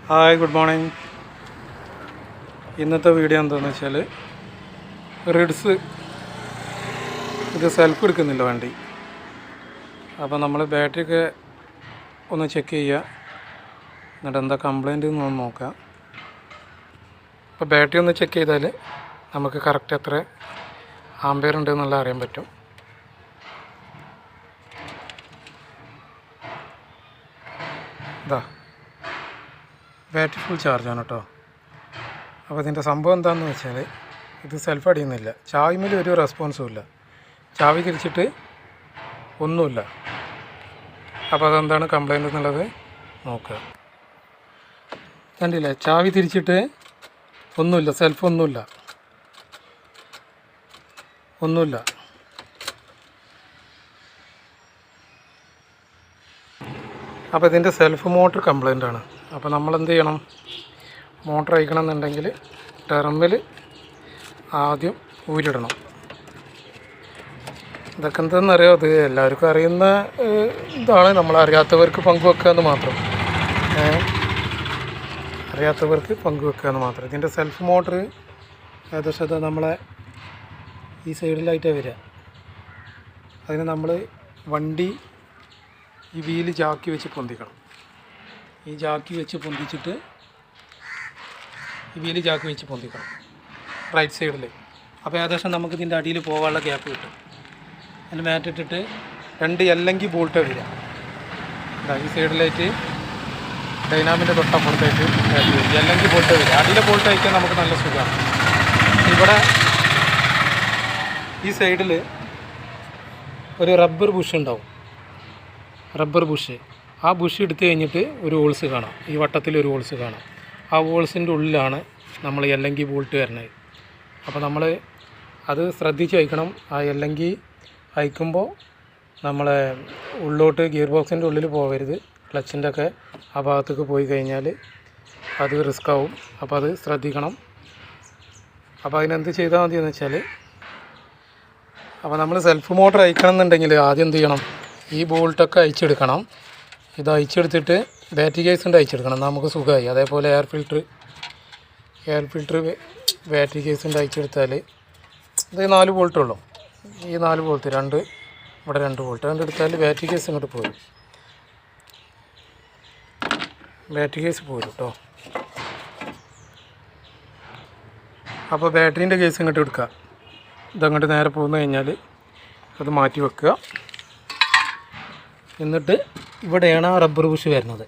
Hi, good morning. ഇന്നത്തെ video എന്താണെന്ന് വെച്ചാൽ റിഡ്സ് ഇത് സെൽഫ് എടുക്കുന്നില്ല വണ്ടി. അപ്പോൾ നമ്മൾ ബാറ്ററിയൊക്കെ ഒന്ന് ചെക്ക് ചെയ്യുക, എന്നിട്ട് എന്താ കംപ്ലൈൻറ്റ് എന്നൊന്ന് നോക്കാം. അപ്പോൾ ബാറ്ററി ഒന്ന് ചെക്ക് ചെയ്താൽ നമുക്ക് കറക്റ്റ് എത്ര ആംപെയർ ഉണ്ട് എന്നുള്ള അറിയാൻ പറ്റും. ഇതാ ബാറ്ററി ഫുൾ ചാർജാണ് കേട്ടോ. അപ്പോൾ ഇതിൻ്റെ സംഭവം എന്താണെന്ന് വെച്ചാൽ ഇത് സെൽഫ് അടിയുന്നില്ല. ചാവിമേൽ ഒരു റെസ്പോൺസും ഇല്ല, ചാവി തിരിച്ചിട്ട് ഒന്നുമില്ല. അപ്പോൾ അതെന്താണ് കംപ്ലൈൻറ്റ് എന്നുള്ളത് നോക്കുക. കണ്ടില്ലേ, ചാവി തിരിച്ചിട്ട് ഒന്നുമില്ല, സെൽഫ് ഒന്നുമില്ല. അപ്പോൾ ഇതിൻ്റെ സെൽഫ് മോട്ടർ കംപ്ലൈൻ്റ് ആണ്. അപ്പോൾ നമ്മളെന്ത് ചെയ്യണം, മോട്ടർ അയക്കണം എന്നുണ്ടെങ്കിൽ ടെർമിൽ ആദ്യം ഊരിടണം. ഇതൊക്കെ എന്തെന്നറിയാം, അത് എല്ലാവർക്കും അറിയുന്ന ഇതാണ്, നമ്മളറിയാത്തവർക്ക് പങ്കുവെക്കുക എന്ന് മാത്രം. അറിയാത്തവർക്ക് പങ്കുവെക്കുക എന്ന് മാത്രം. ഇതിൻ്റെ സെൽഫ് മോട്ടർ ഏകദേശം നമ്മളെ ഈ സൈഡിലായിട്ടാണ് വരിക. അതിന് നമ്മൾ വണ്ടി ഈ വീല് ജാക്കി വെച്ച് പൊന്തിക്കണം. ഈ ജാക്കി വെച്ച് പൊന്തിച്ചിട്ട് ഈ വീല് ജാക്കി വെച്ച് പൊന്തിക്കണം റൈറ്റ് സൈഡിൽ. അപ്പോൾ ഏകദേശം നമുക്ക് ഇതിൻ്റെ അടിയിൽ പോകാനുള്ള ഗ്യാപ്പ് കിട്ടും. അതിന് മാറ്റിട്ടിട്ട് 2 അല്ലെങ്കിൽ ബോൾട്ട് വരിക. ഈ സൈഡിലേക്ക് ഡൈനാമിൻ്റെ തൊട്ടപ്പുറത്തേക്ക് അല്ലെങ്കിൽ ബോൾട്ട് വരിക. അടിയിലെ ബോൾട്ട് അയക്കാൻ നമുക്ക് നല്ല സുഖമാണ്. ഇവിടെ ഈ സൈഡിൽ ഒരു റബ്ബർ ബുഷ് ഉണ്ടാവും, റബ്ബർ ബുഷ്. ആ ബുഷ് എടുത്തു കഴിഞ്ഞിട്ട് ഒരു ഹോൾസ് കാണാം, ഈ വട്ടത്തിലൊരു ഹോൾസ് കാണാം. ആ ഹോൾസിൻ്റെ ഉള്ളിലാണ് നമ്മൾ അല്ലെങ്കിൽ ബോൾട്ട് വരുന്നത്. അപ്പോൾ നമ്മൾ അത് ശ്രദ്ധിച്ച് അയക്കണം. ആ അല്ലെങ്കിൽ അയക്കുമ്പോൾ നമ്മളെ ഉള്ളോട്ട് ഗിയർ ബോക്സിൻ്റെ ഉള്ളിൽ പോകരുത്. ക്ലച്ചിൻ്റെ ഒക്കെ ആ ഭാഗത്തേക്ക് പോയി കഴിഞ്ഞാൽ അത് റിസ്ക് ആവും. അപ്പോൾ അത് ശ്രദ്ധിക്കണം. അപ്പോൾ അതിനെന്ത് ചെയ്താൽ മതി എന്ന് വെച്ചാൽ, അപ്പോൾ നമ്മൾ സെൽഫ് മോട്ടർ അയക്കണം എന്നുണ്ടെങ്കിൽ ആദ്യം എന്ത് ചെയ്യണം, ഈ ബോൾട്ടൊക്കെ അയച്ചെടുക്കണം. ഇത് അയച്ചെടുത്തിട്ട് ബാറ്ററി കേസിൻ്റെ അയച്ചെടുക്കണം, നമുക്ക് സുഖമായി. അതേപോലെ എയർ ഫിൽറ്റർ ബാറ്ററി കേസിൻ്റെ അയച്ചെടുത്താൽ ഇത് 4 വോൾട്ടുള്ളൂ. ഈ 4 വോൾട്ട്, ഇവിടെ 2 വോൾട്ട് എടുത്താൽ ബാറ്ററി കേസ് ഇങ്ങോട്ട് പോരും. ബാറ്ററി കേസ് പോരും കേട്ടോ. അപ്പോൾ ബാറ്ററീൻ്റെ കേസ് ഇങ്ങോട്ട് എടുക്കുക. ഇതങ്ങോട്ട് നേരെ പോന്നു കഴിഞ്ഞാൽ അത് മാറ്റി വെക്കുക. എന്നിട്ട് ഇവിടെയാണ് ആ റബ്ബർ ബുഷ് വരുന്നത്.